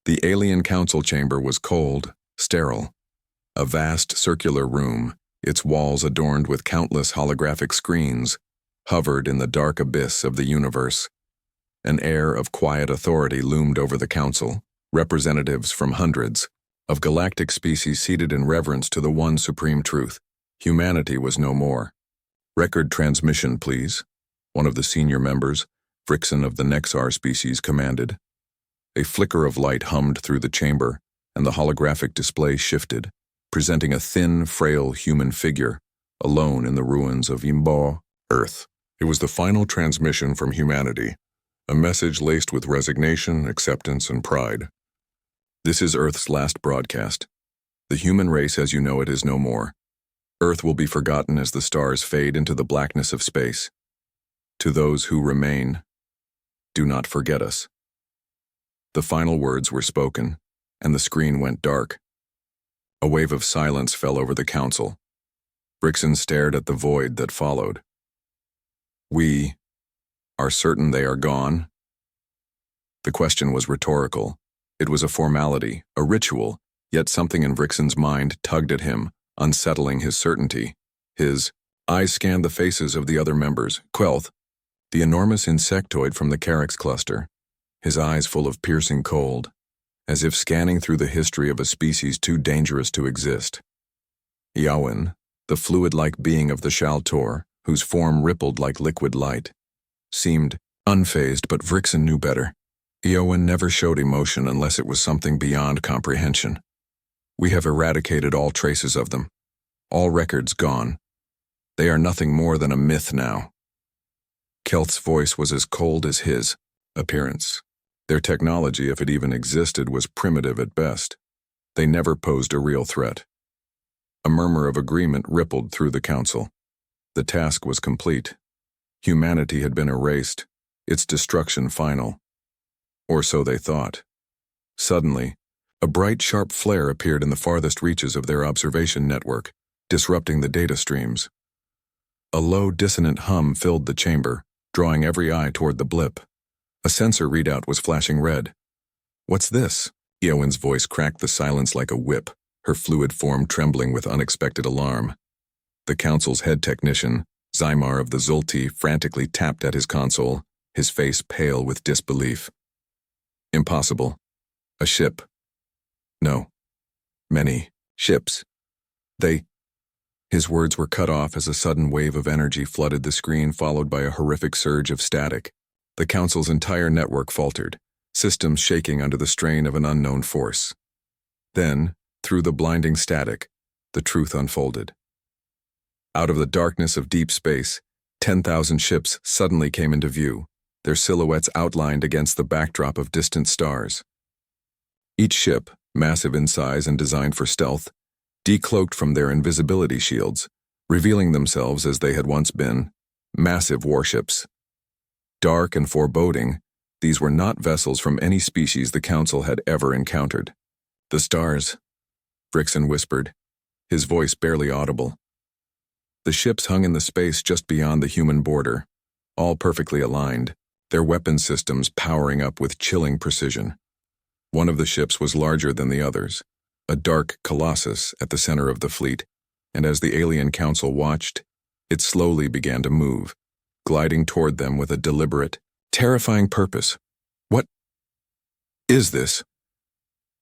The alien council chamber was cold, sterile. A vast circular room, its walls adorned with countless holographic screens, hovered in the dark abyss of the universe. An air of quiet authority loomed over the council, representatives from hundreds of galactic species seated in reverence to the one supreme truth. Humanity was no more. "Record transmission, please," one of the senior members, Vrixen of the Nexar species, commanded. A flicker of light hummed through the chamber, and the holographic display shifted, presenting a thin, frail human figure, alone in the ruins of Imbo, Earth. It was the final transmission from humanity, a message laced with resignation, acceptance, and pride. "This is Earth's last broadcast. The human race as you know it is no more. Earth will be forgotten as the stars fade into the blackness of space. To those who remain, do not forget us." The final words were spoken, and the screen went dark. A wave of silence fell over the council. Vrixen stared at the void that followed. "We are certain they are gone?" The question was rhetorical. It was a formality, a ritual, yet something in Vrixen's mind tugged at him, unsettling his certainty. His eyes scanned the faces of the other members. Quelth, the enormous insectoid from the Carex cluster, his eyes full of piercing cold, as if scanning through the history of a species too dangerous to exist. Yawen, the fluid-like being of the Shaltor, whose form rippled like liquid light, seemed unfazed, but Vrixen knew better. Yawen never showed emotion unless it was something beyond comprehension. "We have eradicated all traces of them. All records gone. They are nothing more than a myth now." Kelth's voice was as cold as his appearance. Their technology, if it even existed, was primitive at best. They never posed a real threat. A murmur of agreement rippled through the council. The task was complete. Humanity had been erased, its destruction final. Or so they thought. Suddenly, a bright, sharp flare appeared in the farthest reaches of their observation network, disrupting the data streams. A low, dissonant hum filled the chamber, drawing every eye toward the blip. A sensor readout was flashing red. "What's this?" Eowyn's voice cracked the silence like a whip, her fluid form trembling with unexpected alarm. The council's head technician, Zymar of the Zulti, frantically tapped at his console, his face pale with disbelief. "Impossible. A ship. No. Many ships. They—" His words were cut off as a sudden wave of energy flooded the screen, followed by a horrific surge of static. The council's entire network faltered, systems shaking under the strain of an unknown force. Then, through the blinding static, the truth unfolded. Out of the darkness of deep space, 10,000 ships suddenly came into view, their silhouettes outlined against the backdrop of distant stars. Each ship, massive in size and designed for stealth, decloaked from their invisibility shields, revealing themselves as they had once been, massive warships. Dark and foreboding, these were not vessels from any species the council had ever encountered. "The stars," Vrixen whispered, his voice barely audible. The ships hung in the space just beyond the human border, all perfectly aligned, their weapon systems powering up with chilling precision. One of the ships was larger than the others, a dark colossus at the center of the fleet, and as the alien council watched, it slowly began to move, gliding toward them with a deliberate, terrifying purpose. "What is this?"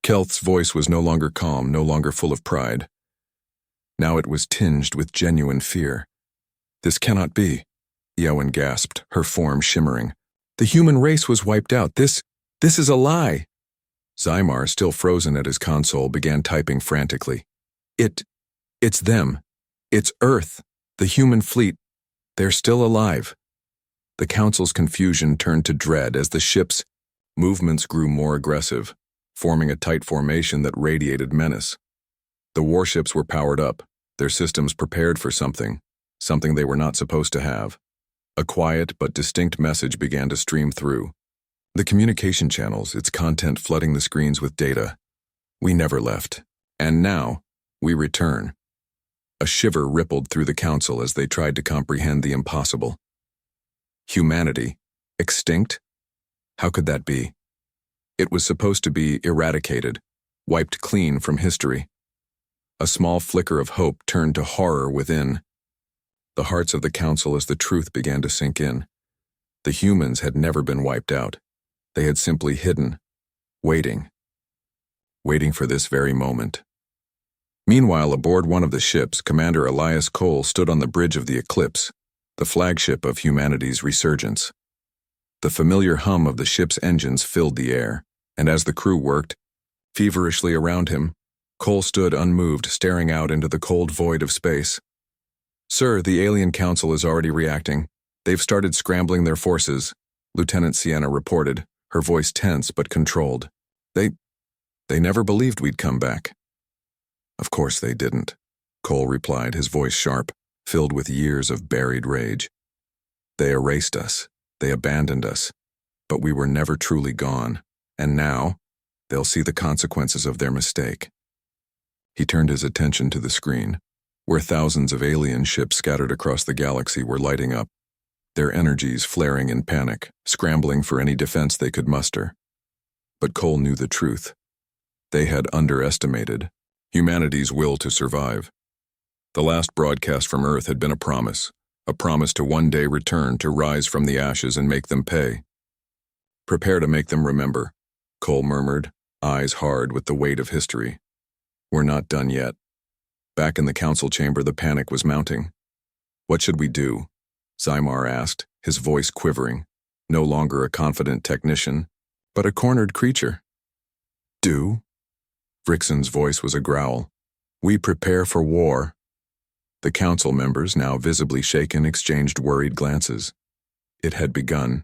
Kelth's voice was no longer calm, no longer full of pride. Now it was tinged with genuine fear. "This cannot be," Eowyn gasped, her form shimmering. "The human race was wiped out. This is a lie." Zymar, still frozen at his console, began typing frantically. It's them. It's Earth. The human fleet. They're still alive." The council's confusion turned to dread as the ship's movements grew more aggressive, forming a tight formation that radiated menace. The warships were powered up, their systems prepared for something they were not supposed to have. A quiet but distinct message began to stream through. The communication channels, its content flooding the screens with data. "We never left. And now, we return." A shiver rippled through the council as they tried to comprehend the impossible. Humanity? Extinct? How could that be? It was supposed to be eradicated, wiped clean from history. A small flicker of hope turned to horror within the hearts of the council as the truth began to sink in. The humans had never been wiped out. They had simply hidden, waiting for this very moment. Meanwhile, aboard one of the ships, Commander Elias Cole stood on the bridge of the Eclipse, the flagship of humanity's resurgence. The familiar hum of the ship's engines filled the air, and as the crew worked feverishly around him, Cole stood unmoved, staring out into the cold void of space. "Sir, the alien council is already reacting. They've started scrambling their forces," Lieutenant Sienna reported, her voice tense but controlled. They never believed we'd come back." "Of course they didn't," Cole replied, his voice sharp, filled with years of buried rage. "They erased us. They abandoned us. But we were never truly gone. And now, they'll see the consequences of their mistake." He turned his attention to the screen, where thousands of alien ships scattered across the galaxy were lighting up, their energies flaring in panic, scrambling for any defense they could muster. But Cole knew the truth. They had underestimated humanity's will to survive. The last broadcast from Earth had been a promise to one day return, to rise from the ashes and make them pay. "Prepare to make them remember," Cole murmured, eyes hard with the weight of history. "We're not done yet." Back in the council chamber, the panic was mounting. "What should we do?" Zymar asked, his voice quivering, no longer a confident technician, but a cornered creature. "Do?" Vrixen's voice was a growl. "We prepare for war." The council members, now visibly shaken, exchanged worried glances. It had begun.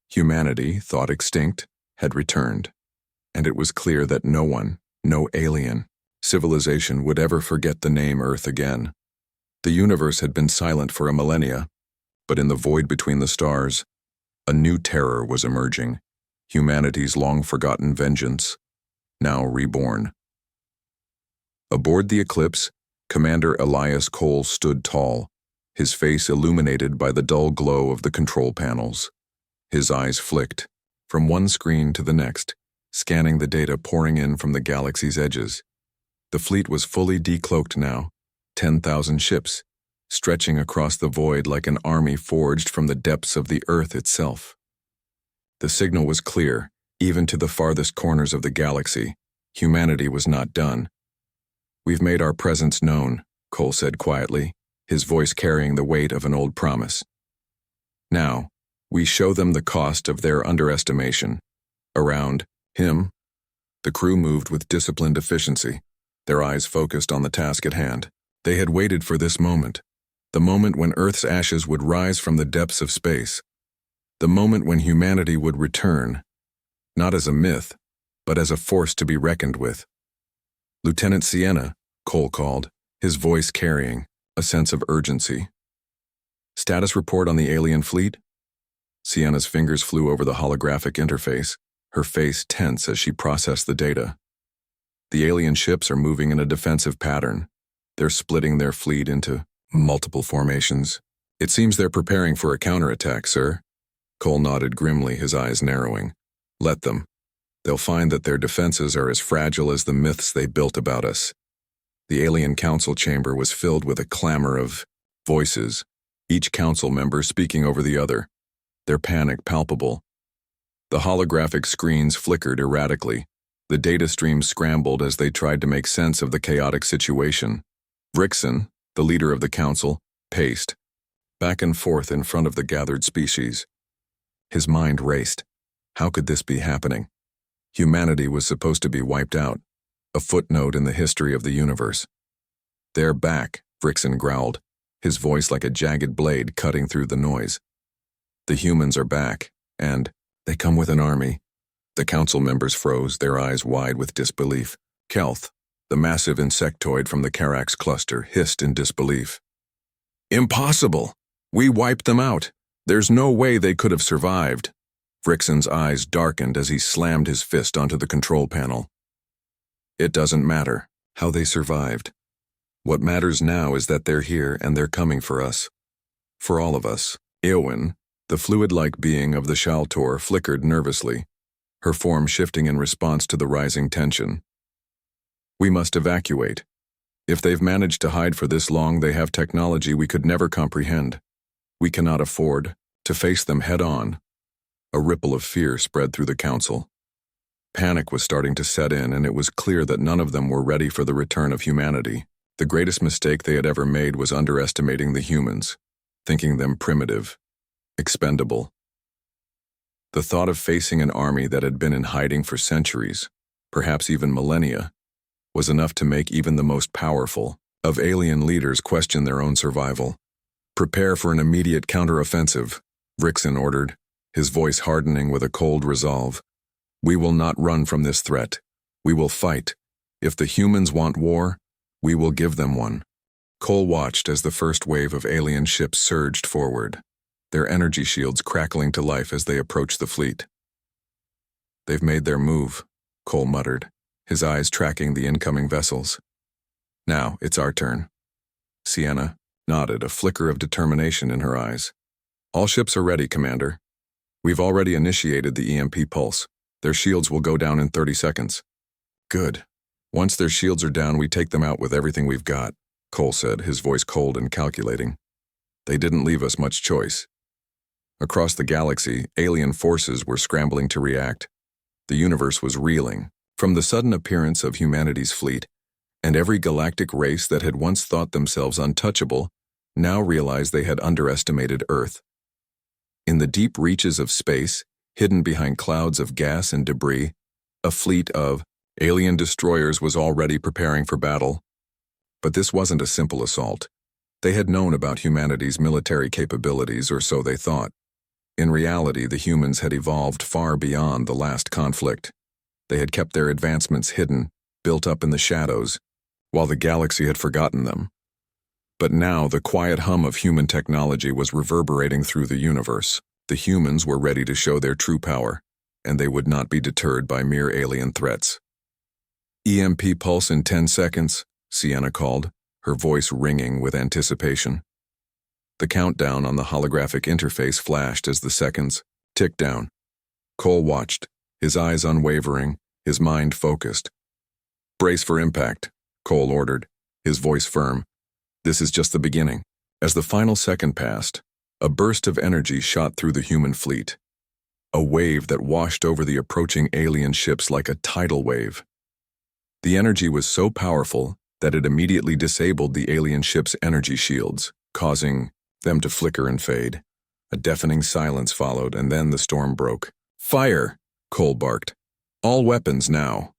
Humanity, thought extinct, had returned, and it was clear that no one, no alien civilization would ever forget the name Earth again. The universe had been silent for a millennia, but in the void between the stars, a new terror was emerging, humanity's long-forgotten vengeance, now reborn. Aboard the Eclipse, Commander Elias Cole stood tall, his face illuminated by the dull glow of the control panels. His eyes flicked from one screen to the next, scanning the data pouring in from the galaxy's edges. The fleet was fully decloaked now, 10,000 ships, stretching across the void like an army forged from the depths of the Earth itself. The signal was clear, even to the farthest corners of the galaxy. Humanity was not done. "We've made our presence known," Cole said quietly, his voice carrying the weight of an old promise. "Now, we show them the cost of their underestimation." Around him, the crew moved with disciplined efficiency, their eyes focused on the task at hand. They had waited for this moment, the moment when Earth's ashes would rise from the depths of space, the moment when humanity would return, not as a myth, but as a force to be reckoned with. "Lieutenant Sienna," Cole called, his voice carrying a sense of urgency. "Status report on the alien fleet?" Sienna's fingers flew over the holographic interface, her face tense as she processed the data. "The alien ships are moving in a defensive pattern. They're splitting their fleet into multiple formations. It seems they're preparing for a counterattack, sir." Cole nodded grimly, his eyes narrowing. "Let them. They'll find that their defenses are as fragile as the myths they built about us." The alien council chamber was filled with a clamor of voices, each council member speaking over the other, their panic palpable. The holographic screens flickered erratically. The data streams scrambled as they tried to make sense of the chaotic situation. Vrixen, the leader of the council, paced back and forth in front of the gathered species. His mind raced. How could this be happening? Humanity was supposed to be wiped out, a footnote in the history of the universe. "They're back," Vrixen growled, his voice like a jagged blade cutting through the noise. "The humans are back, and they come with an army." The council members froze, their eyes wide with disbelief. Kelth, the massive insectoid from the Carax cluster, hissed in disbelief. "Impossible! We wiped them out. There's no way they could have survived." Vrixen's eyes darkened as he slammed his fist onto the control panel. "It doesn't matter how they survived. What matters now is that they're here and they're coming for us. For all of us." Eowyn, the fluid-like being of the Shaltor, flickered nervously. her form shifting in response to the rising tension. "We must evacuate. If they've managed to hide for this long, they have technology we could never comprehend. We cannot afford to face them head-on." A ripple of fear spread through the council. Panic was starting to set in, and it was clear that none of them were ready for the return of humanity. The greatest mistake they had ever made was underestimating the humans, thinking them primitive, expendable. The thought of facing an army that had been in hiding for centuries, perhaps even millennia, was enough to make even the most powerful of alien leaders question their own survival. "Prepare for an immediate counteroffensive," Vrixen ordered, his voice hardening with a cold resolve. "We will not run from this threat. We will fight. If the humans want war, we will give them one." Cole watched as the first wave of alien ships surged forward, their energy shields crackling to life as they approached the fleet. "They've made their move," Cole muttered, his eyes tracking the incoming vessels. "Now, it's our turn." Sienna nodded, a flicker of determination in her eyes. "All ships are ready, Commander. We've already initiated the EMP pulse. Their shields will go down in 30 seconds. "Good. Once their shields are down, we take them out with everything we've got," Cole said, his voice cold and calculating. "They didn't leave us much choice." Across the galaxy, alien forces were scrambling to react. The universe was reeling from the sudden appearance of humanity's fleet, and every galactic race that had once thought themselves untouchable now realized they had underestimated Earth. In the deep reaches of space, hidden behind clouds of gas and debris, a fleet of alien destroyers was already preparing for battle. But this wasn't a simple assault. They had known about humanity's military capabilities, or so they thought. In reality, the humans had evolved far beyond the last conflict. They had kept their advancements hidden, built up in the shadows, while the galaxy had forgotten them. But now the quiet hum of human technology was reverberating through the universe. The humans were ready to show their true power, and they would not be deterred by mere alien threats. "EMP pulse in 10 seconds, Sienna called, her voice ringing with anticipation. The countdown on the holographic interface flashed as the seconds ticked down. Cole watched, his eyes unwavering, his mind focused. "Brace for impact," Cole ordered, his voice firm. "This is just the beginning." As the final second passed, a burst of energy shot through the human fleet, a wave that washed over the approaching alien ships like a tidal wave. The energy was so powerful that it immediately disabled the alien ships' energy shields, causing them to flicker and fade. A deafening silence followed, and then the storm broke. "Fire!" Cole barked. "All weapons now."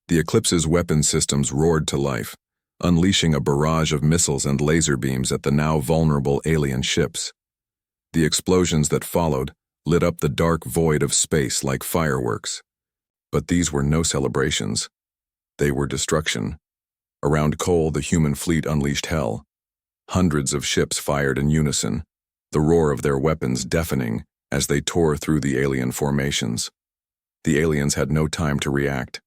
The Eclipse's weapon systems roared to life, unleashing a barrage of missiles and laser beams at the now vulnerable alien ships. The explosions that followed lit up the dark void of space like fireworks. But these were no celebrations. They were destruction. Around Cole, the human fleet unleashed hell. Hundreds of ships fired in unison, the roar of their weapons deafening as they tore through the alien formations. The aliens had no time to react.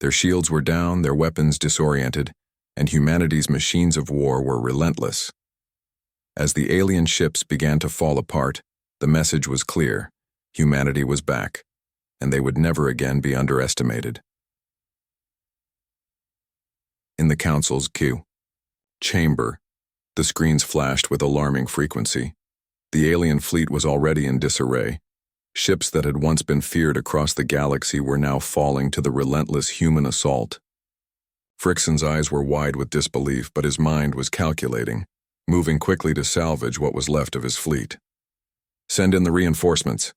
Their shields were down, their weapons disoriented, and humanity's machines of war were relentless. As the alien ships began to fall apart, the message was clear: humanity was back, and they would never again be underestimated. In the Council's chamber, the screens flashed with alarming frequency. The alien fleet was already in disarray. Ships that had once been feared across the galaxy were now falling to the relentless human assault. Vrixen's eyes were wide with disbelief, but his mind was calculating, moving quickly to salvage what was left of his fleet. "Send in the reinforcements,"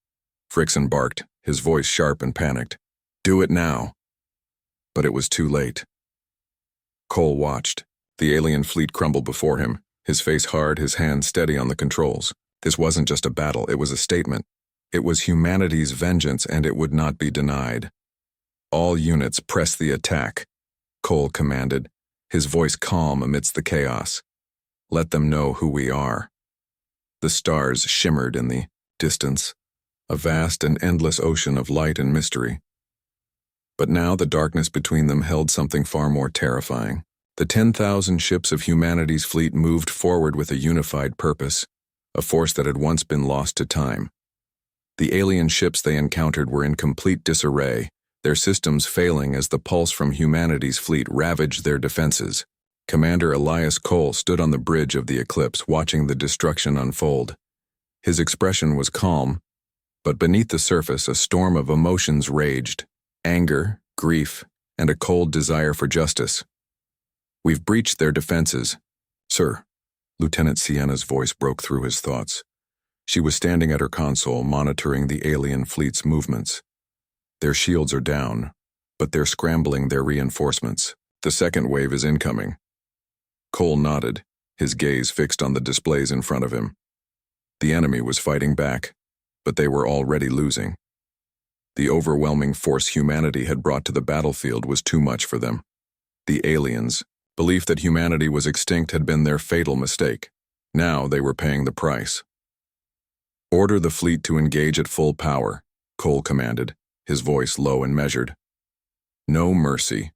Vrixen barked, his voice sharp and panicked. "Do it now." But it was too late. Cole watched. The alien fleet crumbled before him, his face hard, his hands steady on the controls. This wasn't just a battle, it was a statement. It was humanity's vengeance, and it would not be denied. "All units, press the attack," Cole commanded, his voice calm amidst the chaos. "Let them know who we are." The stars shimmered in the distance, a vast and endless ocean of light and mystery. But now the darkness between them held something far more terrifying. The 10,000 ships of humanity's fleet moved forward with a unified purpose, a force that had once been lost to time. The alien ships they encountered were in complete disarray, their systems failing as the pulse from humanity's fleet ravaged their defenses. Commander Elias Cole stood on the bridge of the Eclipse watching the destruction unfold. His expression was calm, but beneath the surface a storm of emotions raged: anger, grief, and a cold desire for justice. "We've breached their defenses, sir." Lieutenant Sienna's voice broke through his thoughts. She was standing at her console, monitoring the alien fleet's movements. "Their shields are down, but they're scrambling their reinforcements. The second wave is incoming." Cole nodded, his gaze fixed on the displays in front of him. The enemy was fighting back, but they were already losing. The overwhelming force humanity had brought to the battlefield was too much for them. The aliens' belief that humanity was extinct had been their fatal mistake. Now they were paying the price. "Order the fleet to engage at full power," Cole commanded, his voice low and measured. "No mercy.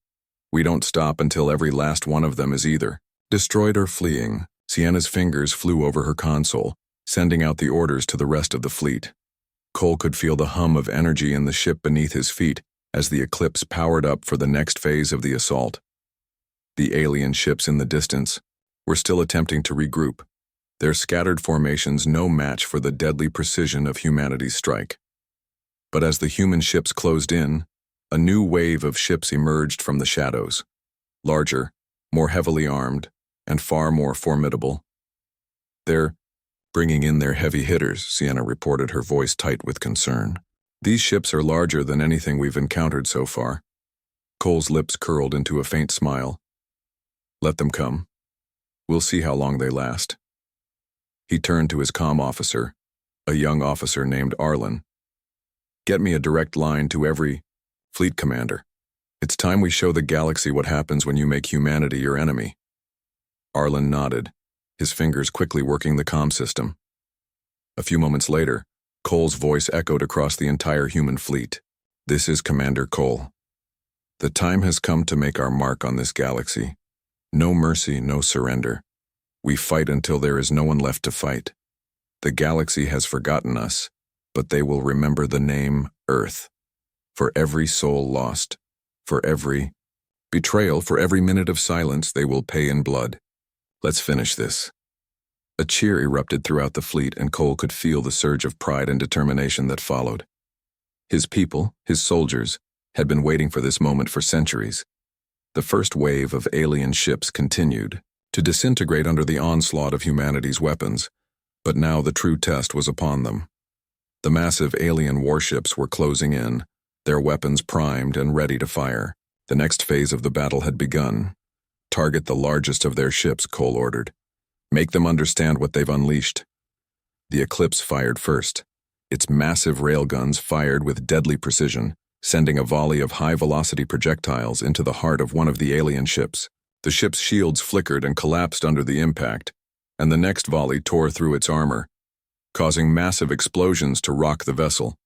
We don't stop until every last one of them is either destroyed or fleeing." Sienna's fingers flew over her console, sending out the orders to the rest of the fleet. Cole could feel the hum of energy in the ship beneath his feet as the Eclipse powered up for the next phase of the assault. The alien ships in the distance were still attempting to regroup, their scattered formations no match for the deadly precision of humanity's strike. But as the human ships closed in, a new wave of ships emerged from the shadows, larger, more heavily armed, and far more formidable. "They're bringing in their heavy hitters," Sienna reported, her voice tight with concern. "These ships are larger than anything we've encountered so far." Cole's lips curled into a faint smile. "Let them come. We'll see how long they last." He turned to his comm officer, a young officer named Arlen. "Get me a direct line to every fleet commander. It's time we show the galaxy what happens when you make humanity your enemy." Arlen nodded, his fingers quickly working the comm system. A few moments later, Cole's voice echoed across the entire human fleet. "This is Commander Cole. The time has come to make our mark on this galaxy. No mercy, no surrender. We fight until there is no one left to fight. The galaxy has forgotten us, but they will remember the name Earth. For every soul lost, for every betrayal, for every minute of silence, they will pay in blood. Let's finish this." A cheer erupted throughout the fleet, and Cole could feel the surge of pride and determination that followed. His people, his soldiers, had been waiting for this moment for centuries. The first wave of alien ships continued to disintegrate under the onslaught of humanity's weapons, but now the true test was upon them. The massive alien warships were closing in, their weapons primed and ready to fire. The next phase of the battle had begun. "Target the largest of their ships," Cole ordered. "Make them understand what they've unleashed." The Eclipse fired first. Its massive railguns fired with deadly precision, sending a volley of high-velocity projectiles into the heart of one of the alien ships. The ship's shields flickered and collapsed under the impact, and the next volley tore through its armor, causing massive explosions to rock the vessel.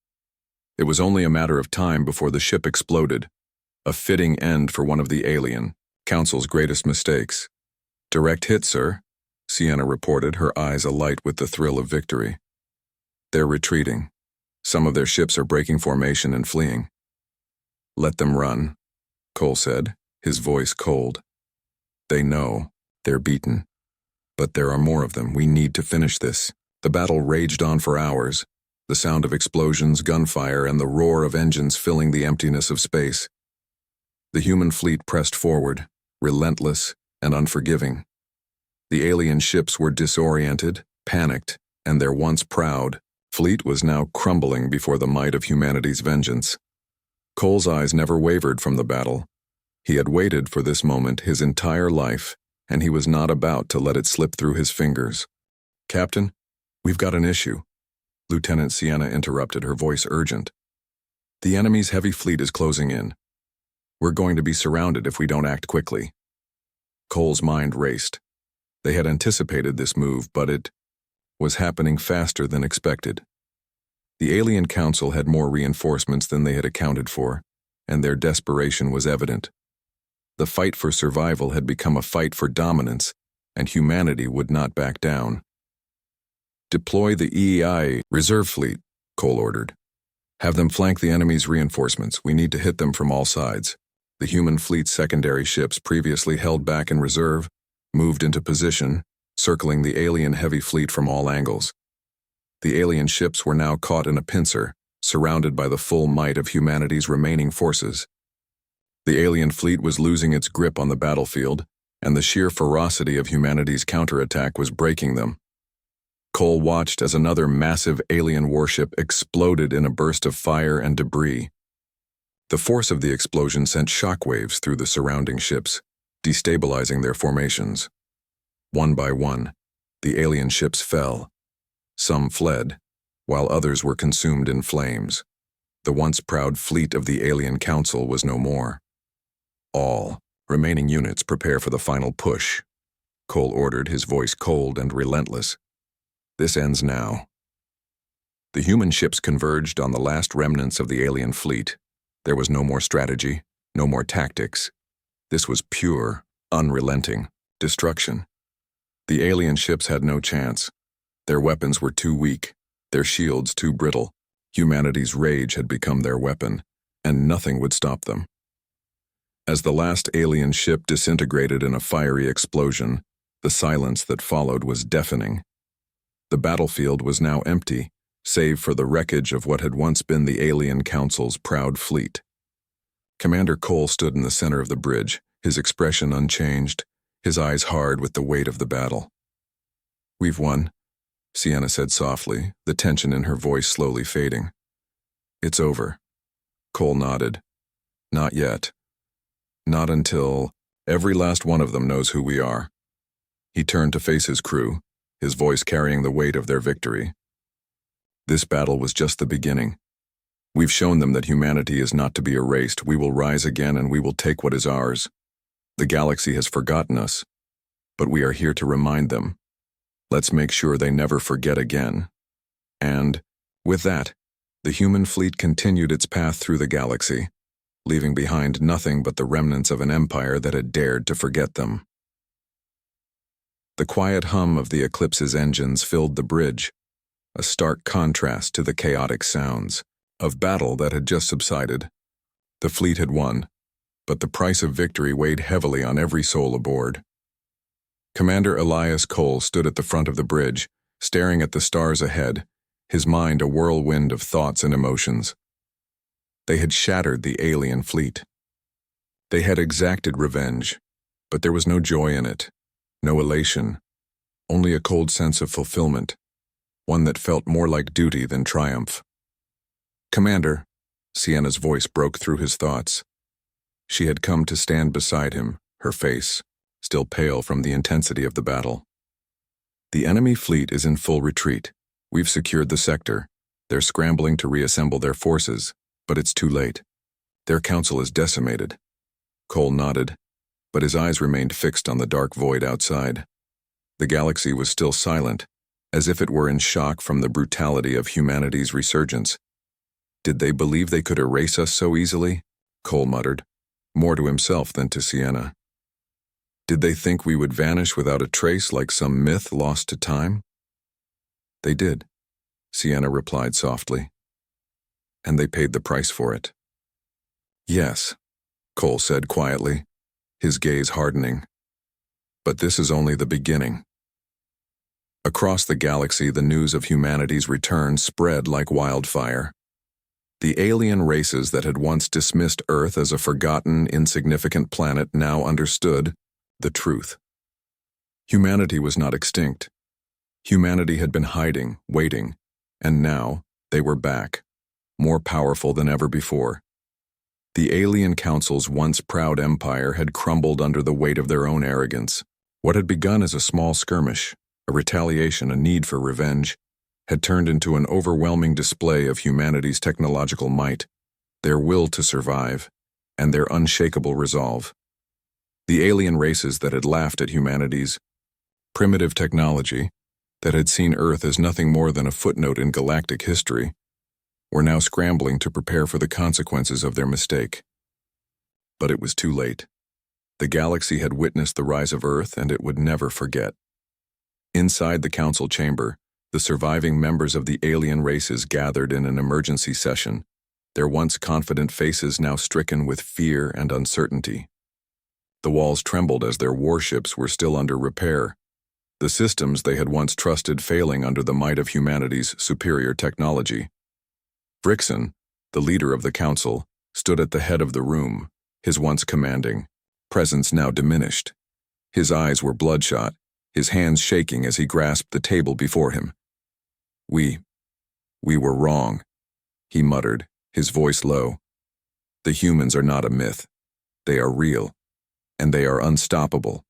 It was only a matter of time before the ship exploded, a fitting end for one of the alien Council's greatest mistakes. "Direct hit, sir," Sienna reported, her eyes alight with the thrill of victory. "They're retreating. Some of their ships are breaking formation and fleeing." "Let them run," Cole said, his voice cold. "They know. They're beaten. But there are more of them. We need to finish this." The battle raged on for hours, the sound of explosions, gunfire, and the roar of engines filling the emptiness of space. The human fleet pressed forward, relentless and unforgiving. The alien ships were disoriented, panicked, and their once proud fleet was now crumbling before the might of humanity's vengeance. Cole's eyes never wavered from the battle. He had waited for this moment his entire life, and he was not about to let it slip through his fingers. "Captain, we've got an issue," Lieutenant Sienna interrupted, her voice urgent. "The enemy's heavy fleet is closing in. We're going to be surrounded if we don't act quickly." Cole's mind raced. They had anticipated this move, but it was happening faster than expected. The Alien Council had more reinforcements than they had accounted for, and their desperation was evident. The fight for survival had become a fight for dominance, and humanity would not back down. "Deploy the EEI reserve fleet," Cole ordered. Have them flank the enemy's reinforcements. We need to hit them from all sides. The human fleet's secondary ships, previously held back in reserve, moved into position, circling the alien heavy fleet from all angles. The alien ships were now caught in a pincer, surrounded by the full might of humanity's remaining forces. The alien fleet was losing its grip on the battlefield, and the sheer ferocity of humanity's counterattack was breaking them. Cole watched as another massive alien warship exploded in a burst of fire and debris. The force of the explosion sent shockwaves through the surrounding ships, destabilizing their formations. One by one, the alien ships fell. Some fled, while others were consumed in flames. The once proud fleet of the Alien Council was no more. All remaining units prepare for the final push, Cole ordered, his voice cold and relentless. This ends now. The human ships converged on the last remnants of the alien fleet. There was no more strategy, no more tactics. This was pure, unrelenting destruction. The alien ships had no chance. Their weapons were too weak, their shields too brittle. Humanity's rage had become their weapon, and nothing would stop them. As the last alien ship disintegrated in a fiery explosion, the silence that followed was deafening. The battlefield was now empty, save for the wreckage of what had once been the Alien Council's proud fleet. Commander Cole stood in the center of the bridge, his expression unchanged, his eyes hard with the weight of the battle. "We've won," Sienna said softly, the tension in her voice slowly fading. "It's over." Cole nodded. "Not yet. Not until every last one of them knows who we are." He turned to face his crew, his voice carrying the weight of their victory. "This battle was just the beginning. We've shown them that humanity is not to be erased. We will rise again and we will take what is ours. The galaxy has forgotten us, but we are here to remind them. Let's make sure they never forget again." And, with that, the human fleet continued its path through the galaxy, leaving behind nothing but the remnants of an empire that had dared to forget them. The quiet hum of the Eclipse's engines filled the bridge, a stark contrast to the chaotic sounds of battle that had just subsided. The fleet had won, but the price of victory weighed heavily on every soul aboard. Commander Elias Cole stood at the front of the bridge, staring at the stars ahead, his mind a whirlwind of thoughts and emotions. They had shattered the alien fleet. They had exacted revenge, but there was no joy in it, no elation, only a cold sense of fulfillment, one that felt more like duty than triumph. "Commander," Sienna's voice broke through his thoughts. She had come to stand beside him, her face still pale from the intensity of the battle. "The enemy fleet is in full retreat. We've secured the sector. They're scrambling to reassemble their forces, but it's too late. Their council is decimated." Cole nodded, but his eyes remained fixed on the dark void outside. The galaxy was still silent, as if it were in shock from the brutality of humanity's resurgence. "Did they believe they could erase us so easily?" Cole muttered, more to himself than to Sienna. "Did they think we would vanish without a trace like some myth lost to time?" "They did," Sienna replied softly. "And they paid the price for it." "Yes," Cole said quietly, his gaze hardening. "But this is only the beginning." Across the galaxy, the news of humanity's return spread like wildfire. The alien races that had once dismissed Earth as a forgotten, insignificant planet now understood the truth. Humanity was not extinct. Humanity had been hiding, waiting, and now they were back, more powerful than ever before. The Alien Council's once proud empire had crumbled under the weight of their own arrogance. What had begun as a small skirmish, a retaliation, a need for revenge, had turned into an overwhelming display of humanity's technological might, their will to survive, and their unshakable resolve. The alien races that had laughed at humanity's primitive technology, that had seen Earth as nothing more than a footnote in galactic history, were now scrambling to prepare for the consequences of their mistake. But it was too late. The galaxy had witnessed the rise of Earth, and it would never forget. Inside the council chamber, The surviving members of the alien races gathered in an emergency session, their once confident faces now stricken with fear and uncertainty. The walls trembled as their warships were still under repair, the systems they had once trusted failing under the might of humanity's superior technology. Vrixen, the leader of the council, stood at the head of the room, his once commanding presence now diminished. His eyes were bloodshot, his hands shaking as he grasped the table before him. We were wrong," he muttered, his voice low. "The humans are not a myth. They are real, and they are unstoppable."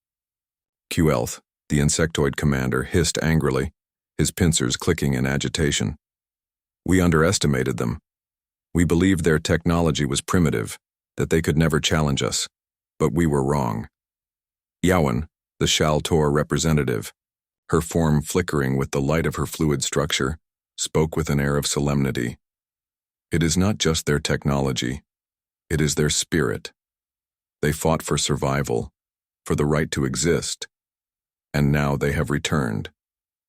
Quelth, the insectoid commander, hissed angrily, his pincers clicking in agitation. "We underestimated them. We believed their technology was primitive, that they could never challenge us, but we were wrong." Yawen, the Shaltor representative, her form flickering with the light of her fluid structure, spoke with an air of solemnity. "It is not just their technology, it is their spirit. They fought for survival, for the right to exist, and now they have returned,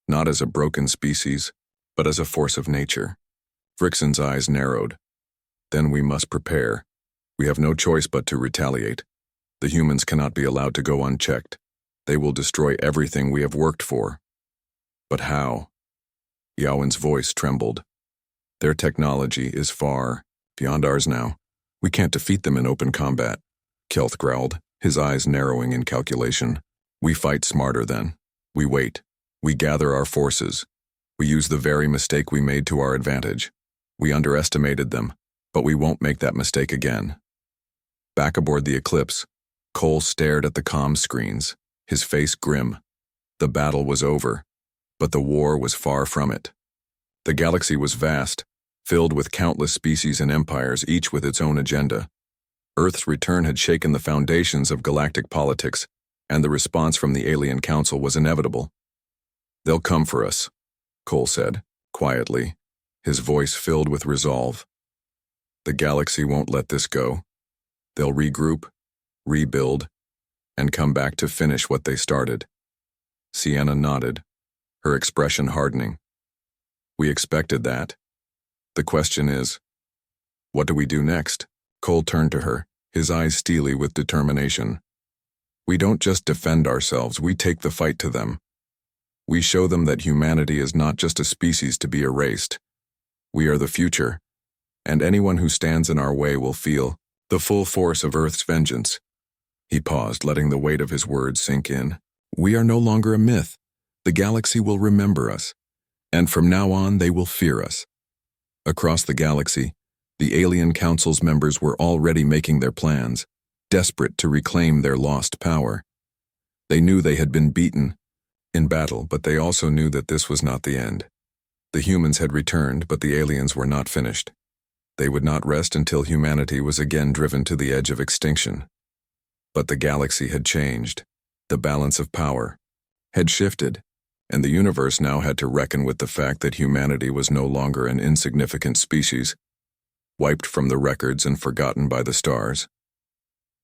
not as a broken species, but as a force of nature." Vrixen's eyes narrowed. "Then we must prepare. We have no choice but to retaliate. The humans cannot be allowed to go unchecked. They will destroy everything we have worked for." "But how?" Yawen's voice trembled. "Their technology is far beyond ours now. We can't defeat them in open combat." Quelth growled, his eyes narrowing in calculation. "We fight smarter then. We wait. We gather our forces. We use the very mistake we made to our advantage. We underestimated them, but we won't make that mistake again." Back aboard the Eclipse, Cole stared at the comm screens, his face grim. The battle was over, but the war was far from it. The galaxy was vast, filled with countless species and empires, each with its own agenda. Earth's return had shaken the foundations of galactic politics, and the response from the Alien Council was inevitable. "They'll come for us," Cole said, quietly, his voice filled with resolve. "The galaxy won't let this go. They'll regroup, rebuild, and come back to finish what they started." Sienna nodded, her expression hardening. "We expected that. The question is, what do we do next?" Cole turned to her, his eyes steely with determination. "We don't just defend ourselves, we take the fight to them. We show them that humanity is not just a species to be erased. We are the future, and anyone who stands in our way will feel the full force of Earth's vengeance." He paused, letting the weight of his words sink in. "We are no longer a myth. The galaxy will remember us, and from now on they will fear us." Across the galaxy, the Alien Council's members were already making their plans, desperate to reclaim their lost power. They knew they had been beaten in battle, but they also knew that this was not the end. The humans had returned, but the aliens were not finished. They would not rest until humanity was again driven to the edge of extinction. But the galaxy had changed. The balance of power had shifted, and the universe now had to reckon with the fact that humanity was no longer an insignificant species, wiped from the records and forgotten by the stars.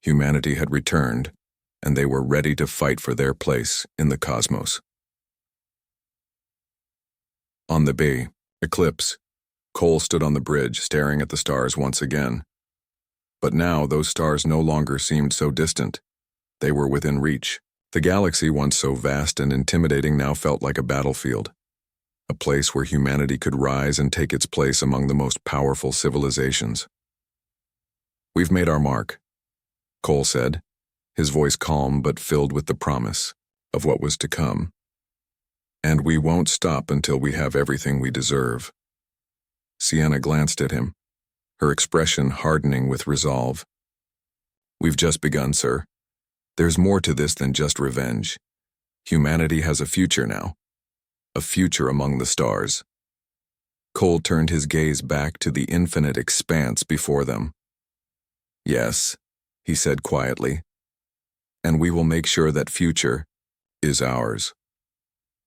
Humanity had returned, and they were ready to fight for their place in the cosmos. On the bay, Eclipse, Cole stood on the bridge, staring at the stars once again. But now those stars no longer seemed so distant. They were within reach. The galaxy, once so vast and intimidating, now felt like a battlefield, a place where humanity could rise and take its place among the most powerful civilizations. "We've made our mark," Cole said, his voice calm but filled with the promise of what was to come. "And we won't stop until we have everything we deserve." Sienna glanced at him, her expression hardening with resolve. "We've just begun, sir. There's more to this than just revenge. Humanity has a future now. A future among the stars." Cole turned his gaze back to the infinite expanse before them. "Yes," he said quietly, "and we will make sure that future is ours."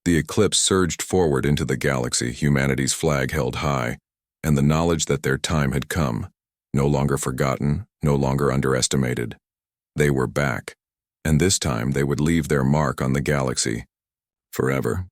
The Eclipse surged forward into the galaxy, humanity's flag held high, and the knowledge that their time had come, no longer forgotten, no longer underestimated. They were back, and this time they would leave their mark on the galaxy, forever.